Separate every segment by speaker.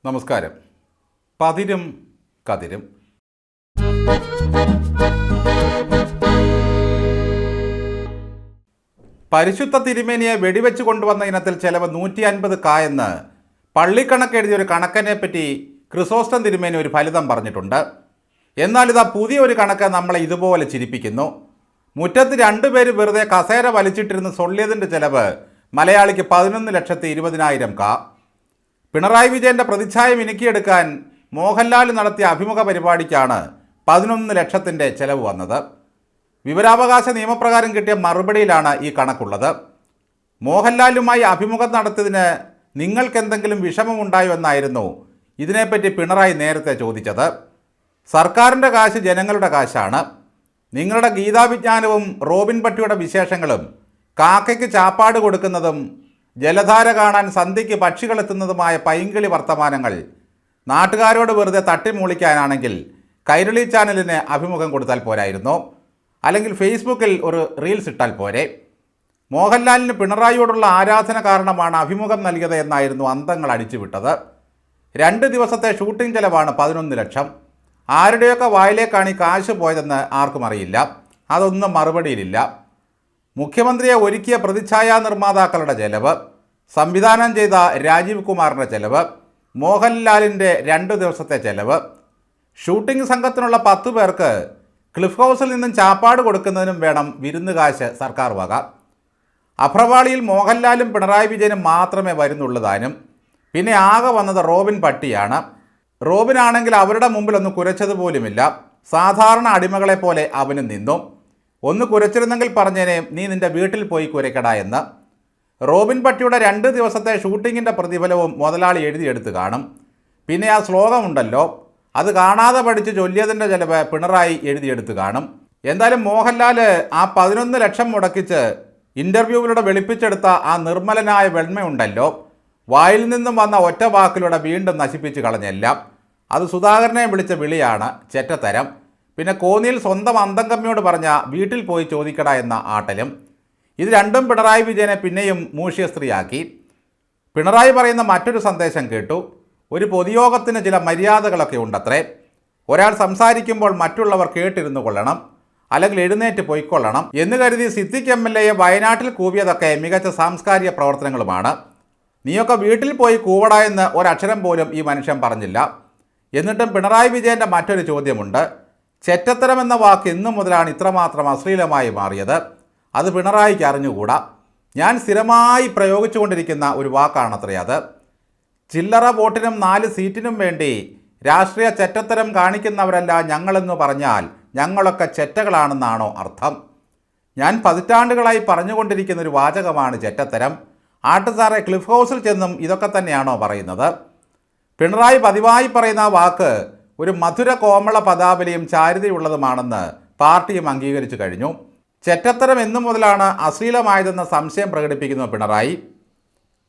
Speaker 1: നമസ്കാരം. പതിരും കതിരും. പരിശുദ്ധ തിരുമേനിയെ വെടിവെച്ച് കൊണ്ടുവന്ന ഇനത്തിൽ ചെലവ് 150K എന്ന് പള്ളിക്കണക്ക് എഴുതിയൊരു കണക്കിനെ പറ്റി ക്രിസോസ്റ്റം തിരുമേനി ഒരു ഫലിതം പറഞ്ഞിട്ടുണ്ട്. എന്നാൽ ഇതാ പുതിയൊരു കണക്ക് നമ്മളെ ഇതുപോലെ ചിരിപ്പിക്കുന്നു. മുറ്റത്ത് രണ്ടുപേര് വെറുതെ കസേര വലിച്ചിട്ടിരുന്ന് സൊള്ളിയതിൻ്റെ ചെലവ് മലയാളിക്ക് 11,20,000 പിണറായി വിജയൻ്റെ പ്രതിച്ഛായ മിനുക്കിയെടുക്കാൻ മോഹൻലാൽ നടത്തിയ അഭിമുഖ പരിപാടിക്കാണ് 11 ലക്ഷത്തിൻ്റെ ചെലവ് വന്നത്. വിവരാവകാശ നിയമപ്രകാരം കിട്ടിയ മറുപടിയിലാണ് ഈ കണക്കുള്ളത്. മോഹൻലാലുമായി അഭിമുഖം നടത്തിയതിന് നിങ്ങൾക്കെന്തെങ്കിലും വിഷമമുണ്ടായോ എന്നായിരുന്നു ഇതിനെപ്പറ്റി പിണറായി നേരത്തെ ചോദിച്ചത്. സർക്കാരിൻ്റെ കാശ് ജനങ്ങളുടെ കാശാണ്. നിങ്ങളുടെ ഗീതാവിജ്ഞാനവും റോബിൻ പട്ടിയുടെ വിശേഷങ്ങളും കാക്കയ്ക്ക് ചാപ്പാട് കൊടുക്കുന്നതും ജലധാര കാണാൻ സന്ധ്യയ്ക്ക് പക്ഷികളെത്തുന്നതുമായ പൈങ്കിളി വർത്തമാനങ്ങൾ നാട്ടുകാരോട് വെറുതെ തട്ടിമൂളിക്കാനാണെങ്കിൽ കൈരളി ചാനലിന് അഭിമുഖം കൊടുത്താൽ പോരായിരുന്നോ? അല്ലെങ്കിൽ ഫേസ്ബുക്കിൽ ഒരു റീൽസ് ഇട്ടാൽ പോരെ? മോഹൻലാലിന് പിണറായിയോടുള്ള ആരാധന കാരണമാണ് അഭിമുഖം നൽകിയത് എന്നായിരുന്നു അന്തങ്ങൾ അടിച്ചുവിട്ടത്. 2 ദിവസത്തെ ഷൂട്ടിംഗ് ചെലവാണ് 11 ലക്ഷം. ആരുടെയൊക്കെ വായിലേക്കാണ് ഈ കാശ് പോയതെന്ന് ആർക്കും അറിയില്ല. അതൊന്നും മറുപടിയിലില്ല. മുഖ്യമന്ത്രിയെ ഒരുക്കിയ പ്രതിച്ഛായാ നിർമ്മാതാക്കളുടെ ചെലവ്, സംവിധാനം ചെയ്ത രാജീവ് കുമാറിൻ്റെ ചെലവ്, മോഹൻലാലിൻ്റെ 2 ദിവസത്തെ ചെലവ്, ഷൂട്ടിംഗ് സംഘത്തിനുള്ള 10 പേർക്ക് ക്ലിഫ് ഹൗസിൽ നിന്നും ചാപ്പാട് കൊടുക്കുന്നതിനും വേണം വിരുന്നുകാശ് സർക്കാർ വക. അഭ്രപാളിയിൽ മോഹൻലാലും പിണറായി വിജയനും മാത്രമേ വരുന്നുള്ളൂ താനും. പിന്നെ ആകെ വന്നത് റോബിൻ പട്ടിയാണ്. റോബിനാണെങ്കിൽ അവരുടെ മുമ്പിലൊന്നും കുരച്ചതുപോലുമില്ല. സാധാരണ അടിമകളെപ്പോലെ അവനും നിന്നു. ഒന്ന് കുരച്ചിരുന്നെങ്കിൽ പറഞ്ഞേനെ നീ നിൻ്റെ വീട്ടിൽ പോയി കുരയ്ക്കട എന്ന്. റോബിൻ പട്ടിയുടെ 2 ദിവസത്തെ ഷൂട്ടിങ്ങിൻ്റെ പ്രതിഫലവും മുതലാളി എഴുതിയെടുത്ത് കാണും. പിന്നെ ആ ശ്ലോകമുണ്ടല്ലോ, അത് കാണാതെ പഠിച്ച് ചൊല്ലിയതിൻ്റെ ചിലവ് പിണറായി എഴുതിയെടുത്ത് കാണും. എന്തായാലും മോഹൻലാൽ ആ 11 ലക്ഷം മുടക്കിച്ച് ഇൻ്റർവ്യൂവിലൂടെ വെളുപ്പിച്ചെടുത്ത ആ നിർമ്മലനായ വെണ്മയുണ്ടല്ലോ, വായിൽ നിന്നും വന്ന ഒറ്റ വാക്കിലൂടെ വീണ്ടും നശിപ്പിച്ച് കളഞ്ഞെല്ലാം. അത് സുധാകരനെ വിളിച്ച വിളിയാണ്, ചെറ്റത്തരം. പിന്നെ കോന്നിയിൽ സ്വന്തം അന്തംകമ്മിയോട് പറഞ്ഞ വീട്ടിൽ പോയി ചോദിക്കട എന്ന ആട്ടലും. ഇത് രണ്ടും പിണറായി വിജയനെ പിന്നെയും മൂഷ്യസ്ത്രീയാക്കി. പിണറായി പറയുന്ന മറ്റൊരു സന്ദേശം കേട്ടു. ഒരു പൊതുയോഗത്തിന് ചില മര്യാദകളൊക്കെ ഉണ്ടത്രേ. ഒരാൾ സംസാരിക്കുമ്പോൾ മറ്റുള്ളവർ കേട്ടിരുന്നു കൊള്ളണം, അല്ലെങ്കിൽ എഴുന്നേറ്റ് പോയിക്കൊള്ളണം എന്ന് കരുതി സിദ്ദിഖ് MLA വയനാട്ടിൽ കൂവിയതൊക്കെ മികച്ച സാംസ്കാരിക പ്രവർത്തനങ്ങളുമാണ്. നീയൊക്കെ വീട്ടിൽ പോയി കൂവട എന്ന് ഒരക്ഷരം പോലും ഈ മനുഷ്യൻ പറഞ്ഞില്ല. എന്നിട്ടും പിണറായി വിജയൻ്റെ മറ്റൊരു ചോദ്യമുണ്ട്. ചെറ്റത്തരം എന്ന വാക്ക് ഇന്നു മുതലാണ് ഇത്രമാത്രം അശ്ലീലമായി മാറിയത്? അത് പിണറായിക്ക് അറിഞ്ഞുകൂടാ. ഞാൻ സ്ഥിരമായി പ്രയോഗിച്ചുകൊണ്ടിരിക്കുന്ന ഒരു വാക്കാണത്രേ അത്. ചില്ലറ വോട്ടിനും 4 സീറ്റിനും വേണ്ടി രാഷ്ട്രീയ ചെറ്റത്തരം കാണിക്കുന്നവരല്ല ഞങ്ങളെന്ന് പറഞ്ഞാൽ ഞങ്ങളൊക്കെ ചെറ്റകളാണെന്നാണോ അർത്ഥം? ഞാൻ പതിറ്റാണ്ടുകളായി പറഞ്ഞുകൊണ്ടിരിക്കുന്ന ഒരു വാചകമാണ് ചെറ്റത്തരം. ആട്ടുസാറെ ക്ലിഫ് ഹൗസിൽ ചെന്നും ഇതൊക്കെ തന്നെയാണോ പറയുന്നത്? പിണറായി പതിവായി പറയുന്ന വാക്ക് ഒരു മധുര കോമള പദാവലിയും ചാരുതയുള്ളതുമാണെന്ന് പാർട്ടിയും അംഗീകരിച്ചു കഴിഞ്ഞു. ചെറ്റത്തരം എന്നു മുതലാണ് അശ്ലീലമായതെന്ന സംശയം പ്രകടിപ്പിക്കുന്നു പിണറായി.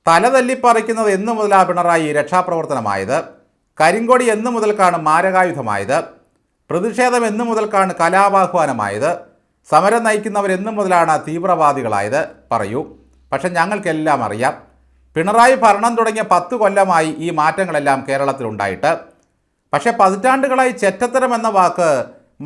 Speaker 1: തല തല്ലിപ്പറിക്കുന്നത് എന്നു മുതലാണ് പിണറായി രക്ഷാപ്രവർത്തനമായത്? കരിങ്കൊടി എന്നു മുതൽക്കാണ് മാരകായുധമായത്? പ്രതിഷേധം എന്നു മുതൽക്കാണ് കലാപാഹ്വാനമായത്? സമരം നയിക്കുന്നവരെന്നു മുതലാണ് തീവ്രവാദികളായത്? പറയൂ. പക്ഷെ ഞങ്ങൾക്കെല്ലാം അറിയാം. പിണറായി ഭരണം തുടങ്ങിയ 10 കൊല്ലമായി ഈ മാറ്റങ്ങളെല്ലാം കേരളത്തിലുണ്ടായിട്ട്. പക്ഷേ പതിറ്റാണ്ടുകളായി ചെറ്റത്തരം എന്ന വാക്ക്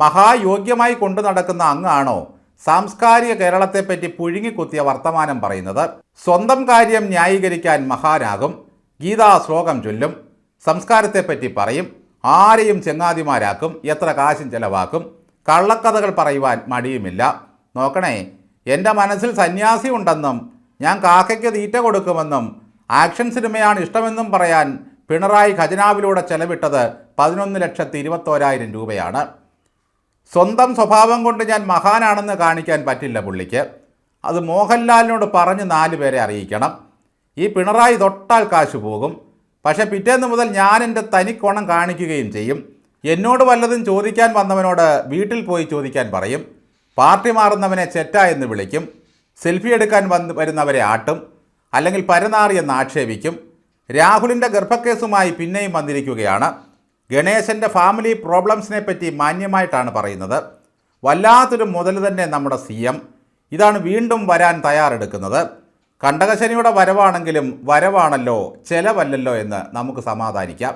Speaker 1: മഹായോഗ്യമായി കൊണ്ടു നടക്കുന്ന അങ്ങാണോ സാംസ്കാരിക കേരളത്തെപ്പറ്റി പുഴുങ്ങിക്കുത്തിയ വർത്തമാനം പറയുന്നത്? സ്വന്തം കാര്യം ന്യായീകരിക്കാൻ മഹാനാകും, ഗീതാ ശ്ലോകം ചൊല്ലും, സംസ്കാരത്തെപ്പറ്റി പറയും, ആരെയും ചെങ്ങാതിമാരാക്കും, എത്ര കാശും ചെലവാക്കും, കള്ളക്കഥകൾ പറയുവാൻ മടിയുമില്ല. നോക്കണേ, എൻ്റെ മനസ്സിൽ സന്യാസി ഉണ്ടെന്നും ഞാൻ കാക്കയ്ക്ക് തീറ്റ കൊടുക്കുമെന്നും ആക്ഷൻ സിനിമയാണ് ഇഷ്ടമെന്നും പറയാൻ പിണറായി ഖജനാവിലൂടെ ചെലവിട്ടത് 11,21,000 രൂപയാണ്. സ്വന്തം സ്വഭാവം കൊണ്ട് ഞാൻ മഹാനാണെന്ന് കാണിക്കാൻ പറ്റില്ല പുള്ളിക്ക്. അത് മോഹൻലാലിനോട് പറഞ്ഞ് 4 പേരെ അറിയിക്കണം. ഈ പിണറായി തൊട്ടാൽ കാശ് പോകും. പക്ഷേ പിറ്റേന്ന് മുതൽ ഞാൻ എൻ്റെ തനിക്കോണം കാണിക്കുകയും ചെയ്യും. എന്നോട് വല്ലതും ചോദിക്കാൻ വന്നവനോട് വീട്ടിൽ പോയി ചോദിക്കാൻ പറയും. പാർട്ടി മാറുന്നവനെ ചെറ്റ എന്ന് വിളിക്കും. സെൽഫി എടുക്കാൻ വരുന്നവരെ ആട്ടും, അല്ലെങ്കിൽ പരനാറി എന്ന് ആക്ഷേപിക്കും. രാഹുലിൻ്റെ ഗർഭക്കേസുമായി പിന്നെയും വന്നിരിക്കുകയാണ്. ഗണേശൻ്റെ ഫാമിലി പ്രോബ്ലംസിനെ പറ്റി മാന്യമായിട്ടാണ് പറയുന്നത്. വല്ലാത്തൊരു മുതൽ തന്നെ നമ്മുടെ CM. ഇതാണ് വീണ്ടും വരാൻ തയ്യാറെടുക്കുന്നത്. കണ്ടകശനിയുടെ വരവാണെങ്കിലും വരവാണല്ലോ ചെലവല്ലല്ലോ എന്ന് നമുക്ക് സമാധാനിക്കാം.